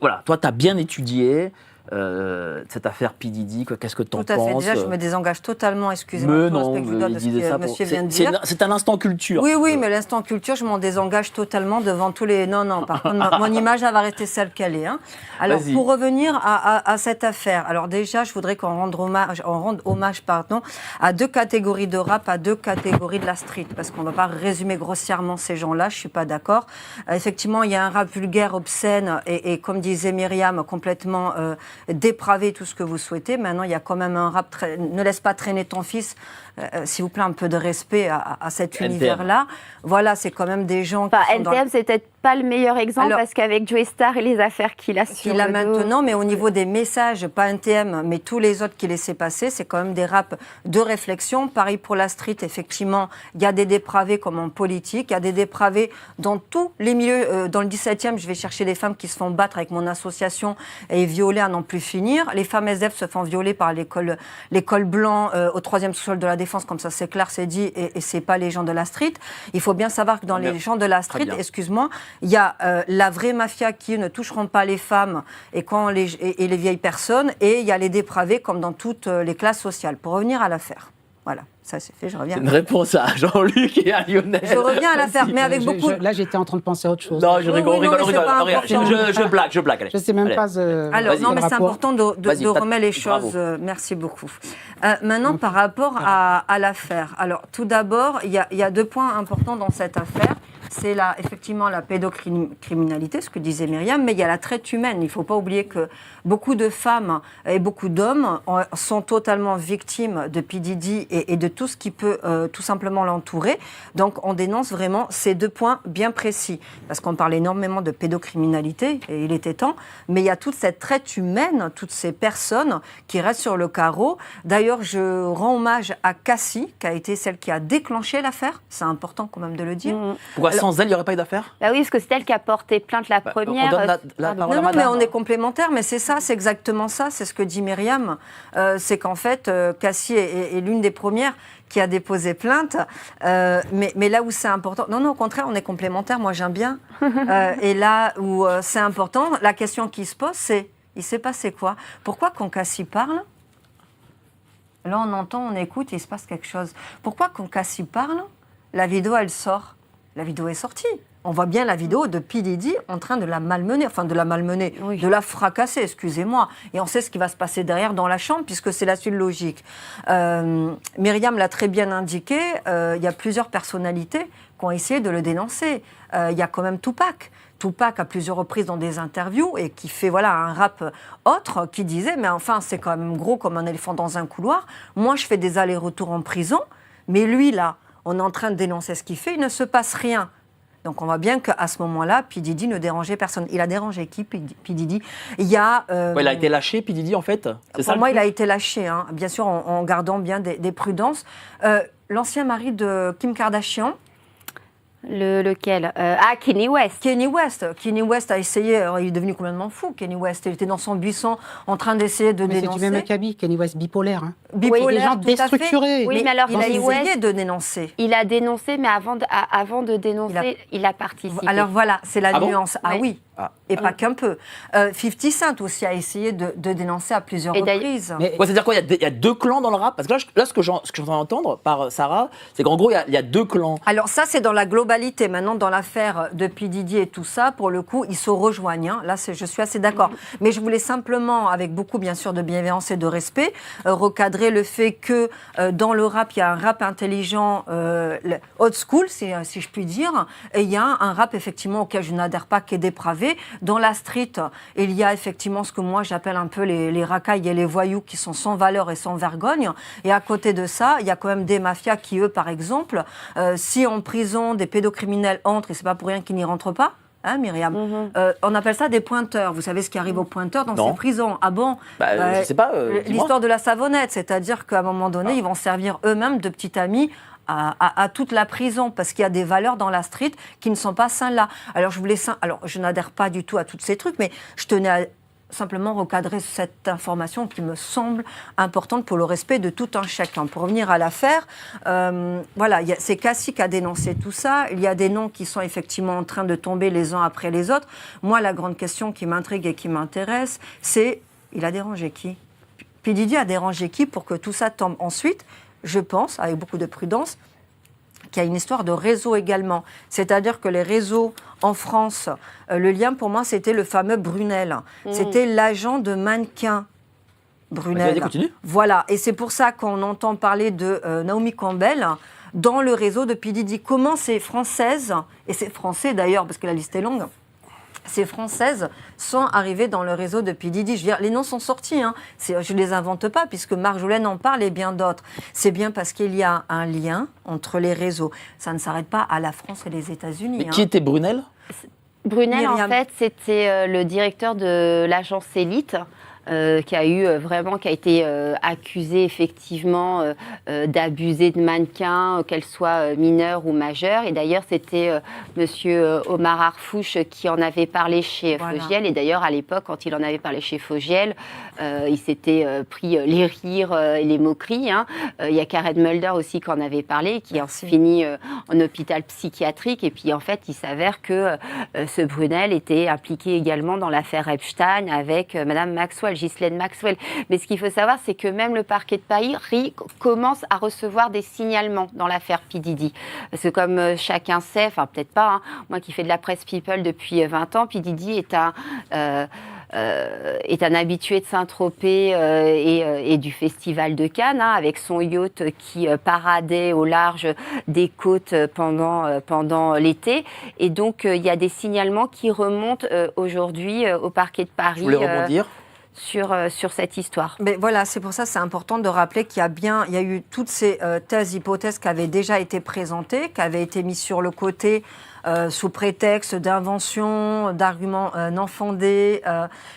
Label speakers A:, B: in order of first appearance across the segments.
A: Voilà, toi, tu as bien étudié cette affaire P. Diddy, qu'est-ce que tu en penses?
B: Tout à fait. Déjà, je me désengage totalement, excusez-moi,
A: Mais
B: tout le
A: non,
B: respect que je dois de ce que monsieur vient de dire.
A: C'est un instant culture.
B: Oui, mais l'instant culture, je m'en désengage totalement devant tous les... Non, par contre, mon image, elle va rester celle qu'elle est. Hein. Alors, pour revenir à cette affaire, alors déjà, je voudrais qu'on rende hommage à deux catégories de rap, à deux catégories de la street, parce qu'on ne va pas résumer grossièrement ces gens-là, je ne suis pas d'accord. Effectivement, il y a un rap vulgaire, obscène, et comme disait Myriam, complètement dépravé, tout ce que vous souhaitez. Maintenant, il y a quand même un rap, ne laisse pas traîner ton fils, s'il vous plaît, un peu de respect à cet univers-là. Voilà, c'est quand même des gens qui sont
C: NTM, c'est peut-être pas le meilleur exemple, parce qu'avec Joey Star et les affaires qu'il a sur le dos...
B: maintenant, mais au niveau des messages, pas NTM, mais tous les autres qui laissaient passer, c'est quand même des raps de réflexion. Pareil pour la street, effectivement, il y a des dépravés comme en politique, il y a des dépravés dans tous les milieux. Dans le 17e, je vais chercher des femmes qui se font battre avec mon association et violer à n'en plus finir. Les femmes SDF se font violer par l'école blanc au 3e sous-sol de la Défense, comme ça c'est clair, c'est dit, et c'est pas les gens de la street. Il faut bien savoir que dans les gens de la street, excuse-moi, il y a la vraie mafia qui ne toucheront pas les femmes et les vieilles personnes, et il y a les dépravés comme dans toutes les classes sociales. Pour revenir à l'affaire. Voilà, ça c'est fait, je reviens.
A: C'est une réponse à Jean-Luc et à Lionel.
B: Je reviens à l'affaire, mais avec beaucoup...
D: Là, j'étais en train de penser à autre chose.
A: Non, je rigole. Je blague. Allez.
D: Je sais même pas...
B: Alors, non, mais c'est important de remettre les choses. Merci beaucoup. Maintenant, par rapport à l'affaire. Alors, tout d'abord, il y a deux points importants dans cette affaire. C'est effectivement la pédocriminalité, ce que disait Myriam, mais il y a la traite humaine. Il ne faut pas oublier que beaucoup de femmes et beaucoup d'hommes sont totalement victimes de P. Diddy et de tout ce qui peut tout simplement l'entourer. Donc on dénonce vraiment ces deux points bien précis, parce qu'on parle énormément de pédocriminalité, et il était temps, mais il y a toute cette traite humaine, toutes ces personnes qui restent sur le carreau. D'ailleurs, je rends hommage à Cassie, qui a été celle qui a déclenché l'affaire. C'est important quand même de le dire.
A: Pourquoi sans elle, il n'y aurait pas eu d'affaire?
C: Bah oui, parce que c'est elle qui a porté plainte la première.
A: On donne la parole à madame.
B: Mais on est complémentaires, mais c'est ça, c'est exactement ça, c'est ce que dit Myriam. C'est qu'en fait, Cassie est l'une des premières qui a déposé plainte. Mais là où c'est important... Non, au contraire, on est complémentaires, moi j'aime bien. Et là où c'est important, la question qui se pose, c'est, il s'est passé quoi? Pourquoi quand Cassie parle, là on entend, on écoute, il se passe quelque chose. Pourquoi quand Cassie parle, la vidéo elle sort? La vidéo est sortie. On voit bien la vidéo de P. Diddy en train de la malmener, oui, de la fracasser, excusez-moi. Et on sait ce qui va se passer derrière dans la chambre, puisque c'est la suite logique. Myriam l'a très bien indiqué, il y a plusieurs personnalités qui ont essayé de le dénoncer. Il y a quand même Tupac. Tupac, à plusieurs reprises dans des interviews, et qui fait un rap autre, qui disait « Mais enfin, c'est quand même gros comme un éléphant dans un couloir. Moi, je fais des allers-retours en prison, mais lui, là, on est en train de dénoncer ce qu'il fait, il ne se passe rien. » Donc on voit bien qu'à ce moment-là, P. Diddy ne dérangeait personne. Il a dérangé qui, P. Diddy? Il a
A: a été lâché, P. Diddy, en fait.
B: Pour moi, il a été lâché, hein, bien sûr, en gardant bien des prudences. L'ancien mari de Kim Kardashian.
C: Lequel? Kanye West.
B: Kanye West a essayé, il est devenu complètement fou, Kanye West. Il était dans son buisson en train d'essayer de dénoncer.
D: C'est du même acabit, Kanye West, bipolaire. Hein.
B: Bipolaire,
D: des gens déstructurés.
C: Oui, mais alors
B: il a essayé de dénoncer.
C: Il a dénoncé, mais avant de dénoncer, il a participé.
B: Alors voilà, c'est la nuance.
C: Bon
B: oui. Et pas qu'un peu. 50 Cent aussi a essayé de dénoncer à plusieurs reprises.
A: C'est-à-dire quoi? Il y a deux clans dans le rap? Parce que là, ce que j'entends entendre par Sarah, c'est qu'en gros, il y a deux clans.
B: Alors ça, c'est dans la globalité. Maintenant, dans l'affaire de P. Diddy et tout ça, pour le coup, ils se rejoignent. Hein. Là, je suis assez d'accord. Mais je voulais simplement, avec beaucoup, bien sûr, de bienveillance et de respect, recadrer le fait que dans le rap, il y a un rap intelligent, old school, si je puis dire, et il y a un rap, effectivement, auquel je n'adhère pas, qui est dépravé. Dans la street, il y a effectivement ce que moi j'appelle un peu les racailles et les voyous qui sont sans valeur et sans vergogne. Et à côté de ça, il y a quand même des mafias qui, eux, par exemple, si en prison des pédocriminels entrent, et c'est pas pour rien qu'ils n'y rentrent pas, hein, Myriam, on appelle ça des pointeurs. Vous savez ce qui arrive aux pointeurs dans ces prisons? Ah bon?
A: Je sais pas.
B: L'histoire de la savonnette, c'est-à-dire qu'à un moment donné, ils vont servir eux-mêmes de petits amis à toute la prison, parce qu'il y a des valeurs dans la street qui ne sont pas celles-là. Alors je n'adhère pas du tout à tous ces trucs, mais je tenais simplement recadrer cette information qui me semble importante pour le respect de tout un chacun. Pour revenir à l'affaire, voilà, c'est Cassie qui a dénoncé tout ça. Il y a des noms qui sont effectivement en train de tomber les uns après les autres. Moi, la grande question qui m'intrigue et qui m'intéresse, c'est, il a dérangé qui ? P. Diddy a dérangé qui pour que tout ça tombe ? Ensuite, je pense, avec beaucoup de prudence, qu'il y a une histoire de réseau également. C'est-à-dire que les réseaux en France, le lien pour moi, c'était le fameux Brunel. C'était l'agent de mannequin Brunel. Voilà, et c'est pour ça qu'on entend parler de Naomi Campbell dans le réseau de P. Diddy. Comment ces Françaises, et c'est français d'ailleurs, parce que la liste est longue, ces Françaises sont arrivées dans le réseau de P. Diddy. Je veux dire, les noms sont sortis, hein. Je ne les invente pas, puisque Marjolaine en parle et bien d'autres. C'est bien parce qu'il y a un lien entre les réseaux. Ça ne s'arrête pas à la France et les États-Unis.
A: Mais qui était Brunel ?
C: Brunel,
B: Myriam.
C: en fait, c'était le directeur de l'agence Élite. Qui a été accusé effectivement d'abuser de mannequins, qu'elles soient mineures ou majeures. Et d'ailleurs, c'était monsieur Omar Harfouch qui en avait parlé chez Fogiel. Et d'ailleurs, à l'époque, quand il en avait parlé chez Fogiel, il s'était pris les rires et les moqueries. Hein. Il y a Karen Mulder aussi qui en avait parlé, qui a fini en hôpital psychiatrique. Et puis, en fait, il s'avère que ce Brunel était impliqué également dans l'affaire Epstein avec madame Maxwell. Ghislaine Maxwell. Mais ce qu'il faut savoir, c'est que même le parquet de Paris commence à recevoir des signalements dans l'affaire P. Diddy. Parce que comme chacun sait, enfin peut-être pas, hein, moi qui fais de la presse people depuis 20 ans, P. Diddy est un habitué de Saint-Tropez et du Festival de Cannes, hein, avec son yacht qui paradait au large des côtes pendant l'été. Et donc, il y a des signalements qui remontent aujourd'hui au parquet de Paris.
A: Vous voulez rebondir
C: sur cette histoire.
B: Mais voilà, c'est pour ça que c'est important de rappeler qu'il y a eu toutes ces thèses, hypothèses qui avaient déjà été présentées, qui avaient été mises sur le côté sous prétexte d'invention, d'arguments non fondés.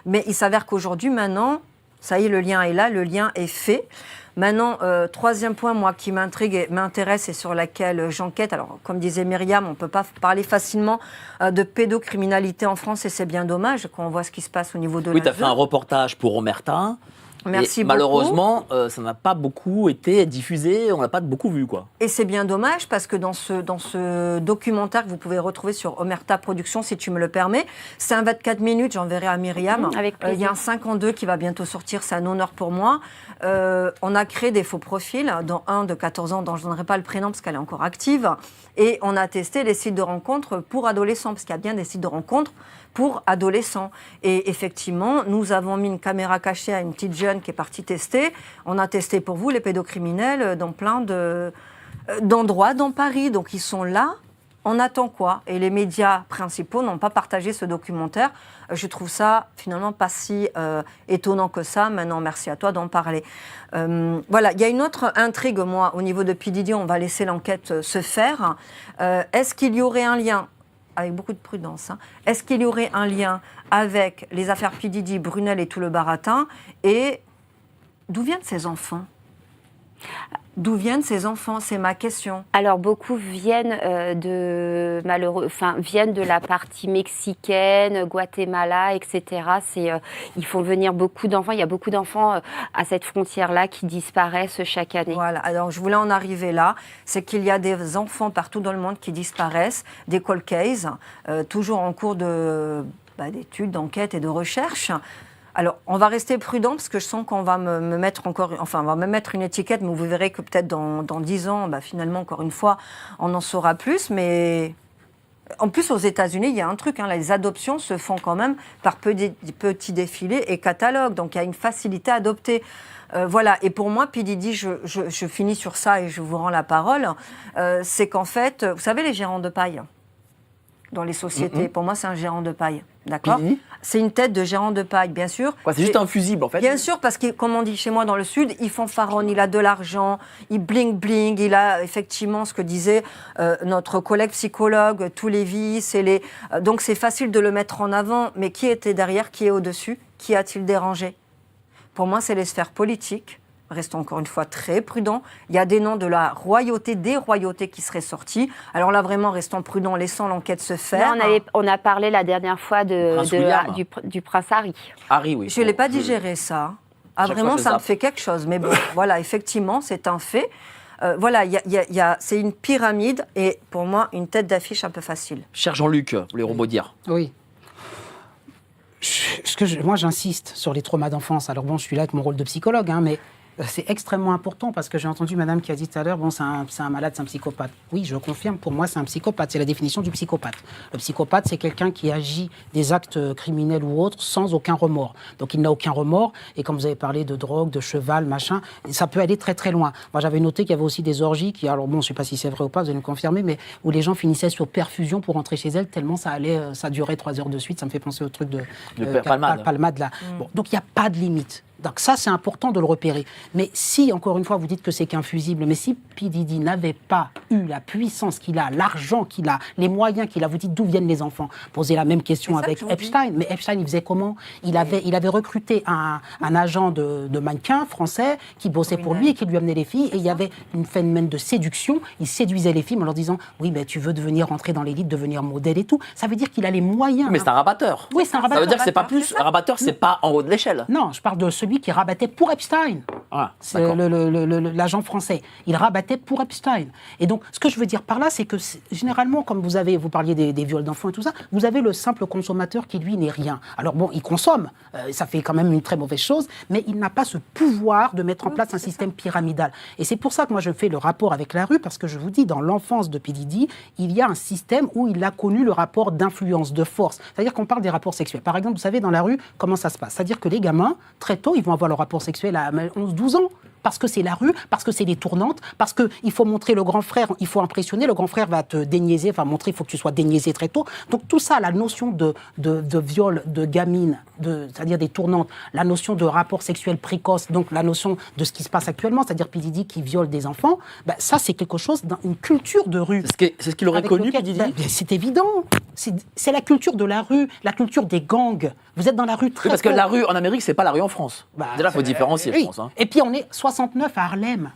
B: Mais il s'avère qu'aujourd'hui, maintenant, ça y est, le lien est là, le lien est fait. Maintenant, troisième point, moi, qui m'intrigue et m'intéresse et sur laquelle j'enquête. Alors, comme disait Myriam, on ne peut pas parler facilement de pédocriminalité en France et c'est bien dommage quand on voit ce qui se passe au niveau de
A: Oui, tu as fait un reportage pour Omerta.
B: Merci
A: et
B: beaucoup.
A: Malheureusement, ça n'a pas beaucoup été diffusé, on l'a pas beaucoup vu, quoi.
B: Et c'est bien dommage parce que dans ce documentaire que vous pouvez retrouver sur Omerta Productions, si tu me le permets, c'est un 24 minutes, j'enverrai à Myriam.
C: Avec plaisir.
B: Il y a un 52 qui va bientôt sortir, c'est un honneur pour moi. On a créé des faux profils, dont un de 14 ans dont je ne donnerai pas le prénom parce qu'elle est encore active. Et on a testé les sites de rencontres pour adolescents, parce qu'il y a bien des sites de rencontres pour adolescents. Et effectivement, nous avons mis une caméra cachée à une petite jeune qui est partie tester. On a testé pour vous les pédocriminels dans plein d'endroits dans Paris. Donc ils sont là. On attend quoi ? Et les médias principaux n'ont pas partagé ce documentaire. Je trouve ça finalement pas si étonnant que ça. Maintenant, merci à toi d'en parler. Voilà, il y a une autre intrigue, moi, au niveau de P. Diddy. On va laisser l'enquête se faire. Est-ce qu'il y aurait un lien, avec beaucoup de prudence, hein, est-ce qu'il y aurait un lien avec les affaires P. Diddy, Brunel et tout le baratin ? Et d'où viennent ces enfants ? D'où viennent ces enfants ? C'est ma question.
C: Alors beaucoup viennent viennent de la partie mexicaine, Guatemala, etc. Ils font venir beaucoup d'enfants. Il y a beaucoup d'enfants à cette frontière-là qui disparaissent chaque année.
B: Voilà. Alors je voulais en arriver là. C'est qu'il y a des enfants partout dans le monde qui disparaissent, des cold cases, toujours en cours d'études, d'enquête et de recherche. Alors, on va rester prudent parce que je sens qu'on va me mettre une étiquette, mais vous verrez que peut-être dans 10 ans, finalement, encore une fois, on en saura plus. Mais en plus, aux États-Unis, il y a un truc, hein, les adoptions se font quand même par petits défilés et catalogues. Donc, il y a une facilité à adopter. Voilà. Et pour moi, P. Diddy, je finis sur ça et je vous rends la parole. C'est qu'en fait, vous savez, les gérants de paille dans les sociétés, pour moi, c'est un gérant de paille. D'accord ? C'est une tête de gérant de paille, bien sûr.
A: Quoi, c'est juste un fusible, en fait.
B: Bien sûr, parce que, comme on dit chez moi dans le Sud, il fanfaronne, il a de l'argent, il bling-bling, il a effectivement ce que disait notre collègue psychologue, tous les vices et les... donc c'est facile de le mettre en avant, mais qui était derrière, qui est au-dessus ? Qui a-t-il dérangé ? Pour moi, c'est les sphères politiques. restons encore une fois très prudents. Il y a des noms de la royauté, des royautés qui seraient sortis. Alors là, vraiment, restons prudents, laissons l'enquête se faire.
C: Là, on a parlé la dernière fois du prince Harry.
A: Harry, oui.
B: Je ne l'ai pas digéré, ça. Ah, vraiment, ça me fait quelque chose. Mais bon, voilà, effectivement, c'est un fait. Voilà, c'est une pyramide et pour moi, une tête d'affiche un peu facile.
A: Cher Jean-Luc, vous voulez rebondir?
D: Oui. Moi, j'insiste sur les traumas d'enfance. Alors bon, je suis là avec mon rôle de psychologue, hein, mais c'est extrêmement important parce que j'ai entendu madame qui a dit tout à l'heure, bon, c'est un malade, c'est un psychopathe. Oui, je confirme, pour moi, c'est un psychopathe. C'est la définition du psychopathe. Le psychopathe, c'est quelqu'un qui agit des actes criminels ou autres sans aucun remords. Donc, il n'a aucun remords. Et comme vous avez parlé de drogue, de cheval, machin, ça peut aller très, très loin. Moi, j'avais noté qu'il y avait aussi des orgies qui, alors bon, je ne sais pas si c'est vrai ou pas, vous allez me confirmer, mais où les gens finissaient sur perfusion pour rentrer chez elles tellement ça durait 3 heures de suite. Ça me fait penser au truc de Palmade, là. Bon, donc, il n'y a pas de limite. Donc ça, c'est important de le repérer. Mais si, encore une fois, vous dites que c'est qu'un fusible, mais si P. Diddy n'avait pas eu la puissance qu'il a, l'argent qu'il a, les moyens qu'il a, vous dites d'où viennent les enfants? Posez la même question avec Epstein. Mais Epstein, il faisait comment? Il avait recruté un agent de mannequin français qui bossait pour lui et qui lui amenait les filles. Et il y avait une phénomène de séduction. Il séduisait les filles en leur disant « Oui, mais tu veux rentrer dans l'élite, devenir modèle et tout. » Ça veut dire qu'il a les moyens.
A: Mais c'est un rabatteur.
D: Oui, c'est un rabatteur.
A: Ça veut dire que c'est pas plus... Un rabatteur, c'est pas en haut de l'échelle.
D: Non, je parle de celui qui rabattait pour Epstein.
A: Ah,
D: c'est l'agent français. Il rabattait pour Epstein. Et donc, ce que je veux dire par là, c'est que généralement, comme vous parliez des viols d'enfants et tout ça, vous avez le simple consommateur qui, lui, n'est rien. Alors bon, il consomme, ça fait quand même une très mauvaise chose, mais il n'a pas ce pouvoir de mettre en place un système pyramidal. Et c'est pour ça que moi, je fais le rapport avec la rue, parce que je vous dis, dans l'enfance de P. Diddy, il y a un système où il a connu le rapport d'influence, de force. C'est-à-dire qu'on parle des rapports sexuels. Par exemple, vous savez, dans la rue, comment ça se passe? C'est-à-dire que les gamins, très tôt, ils vont avoir leur rapport sexuel à 11-12 ans. Parce que c'est la rue, parce que c'est les tournantes, parce qu'il faut montrer le grand frère, il faut impressionner, le grand frère va te déniaiser, va montrer, il faut que tu sois déniaisé très tôt. Donc tout ça, la notion de viol, de gamine, c'est-à-dire des tournantes, la notion de rapport sexuel précoce, donc la notion de ce qui se passe actuellement, c'est-à-dire P. Diddy qui viole des enfants, ben ça c'est quelque chose d'une culture de rue.
A: C'est ce qu'il aurait connu, P. Diddy.
D: C'est évident. C'est la culture de la rue, la culture des gangs. Vous êtes dans la rue très
A: parce que la rue en Amérique, c'est pas la rue en France. Déjà, il faut différencier, je pense. Hein.
D: Et puis on est 69 à Harlem.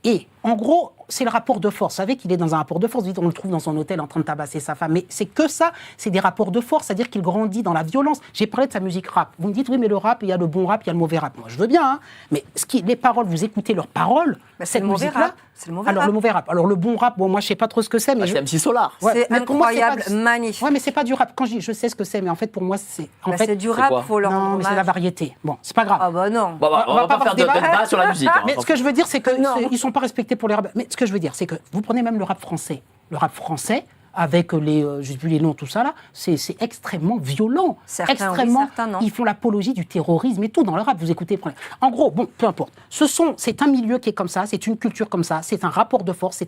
D: Et en gros, c'est le rapport de force. Vous savez qu'il est dans un rapport de force. On le trouve dans son hôtel en train de tabasser sa femme. Mais c'est que ça, c'est des rapports de force. C'est-à-dire qu'il grandit dans la violence. J'ai parlé de sa musique rap. Vous me dites, oui, mais le rap, il y a le bon rap, il y a le mauvais rap. Moi, je veux bien. Hein. Mais les paroles, vous écoutez leurs paroles.
B: C'est le mauvais rap. C'est le mauvais
D: rap. Le mauvais rap. Alors, le bon rap, bon, moi, je ne sais pas trop ce que c'est. Mais
A: c'est MC Solar.
B: Ouais, c'est incroyable, magnifique.
D: Oui, mais c'est pas du rap. Quand je sais ce que c'est, mais en fait, pour moi, c'est.
B: C'est du rap, il faut leur
D: non, mais c'est la variété. Bon, c'est pas grave.
B: Ah bah non.
A: Bon, on va pas faire de débat sur la musique.
D: Mais ce que je veux dire, c'est qu'ils sont pas respectés pour les rap. Mais ce que je veux dire, c'est que vous prenez même le rap français. Le rap français, avec j'ai vu les noms, tout ça là, c'est extrêmement violent. Extrêmement. Ils font l'apologie du terrorisme et tout dans le rap. Vous écoutez. En gros, bon, peu importe. C'est un milieu qui est comme ça, c'est une culture comme ça, c'est un rapport de force,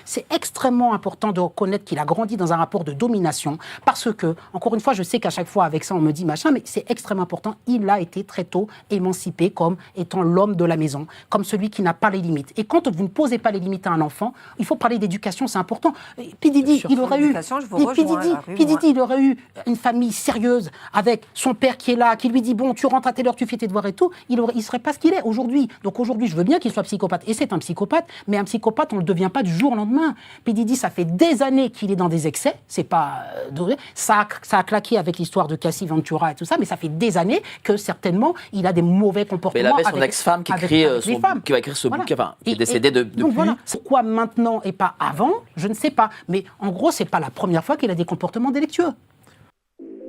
D: c'est extrêmement important de reconnaître qu'il a grandi dans un rapport de domination parce que, encore une fois, je sais qu'à chaque fois avec ça on me dit machin, mais c'est extrêmement important. Il a été très tôt émancipé comme étant l'homme de la maison, comme celui qui n'a pas les limites. Et quand vous ne posez pas les limites à un enfant, il faut parler d'éducation, c'est important. P. Diddy, il aurait eu une famille sérieuse avec son père qui est là, qui lui dit bon, tu rentres à telle heure, tu fais tes devoirs et tout, il serait pas ce qu'il est aujourd'hui. Donc aujourd'hui, je veux bien qu'il soit psychopathe, et c'est un psychopathe, mais un psychopathe, on le devient pas du jour au lendemain. P. Diddy, ça fait des années qu'il est dans des excès, c'est pas ça a claqué avec l'histoire de Cassie Ventura et tout ça, mais ça fait des années que certainement il a des mauvais comportements.
A: Mais il avait son ex-femme qui va écrire ce bouquin, enfin, qui est décédée depuis.
D: Donc voilà, pourquoi maintenant et pas avant, je ne sais pas, mais en gros, c'est pas la première fois qu'il a des comportements délictueux.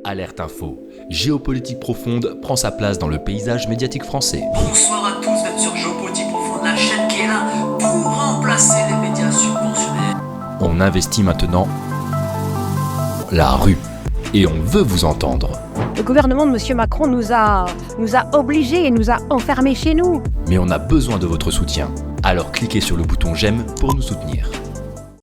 E: Alerte Info. Géopolitique profonde prend sa place dans le paysage médiatique français.
F: Bonsoir à tous, vous êtes sur Géopolitique profonde, la chaîne qui est là pour remplacer les médias subventionnés.
E: On investit maintenant la rue et on veut vous entendre.
G: Le gouvernement de M. Macron nous a obligés et nous a enfermés chez nous.
E: Mais on a besoin de votre soutien. Alors cliquez sur le bouton j'aime pour nous soutenir.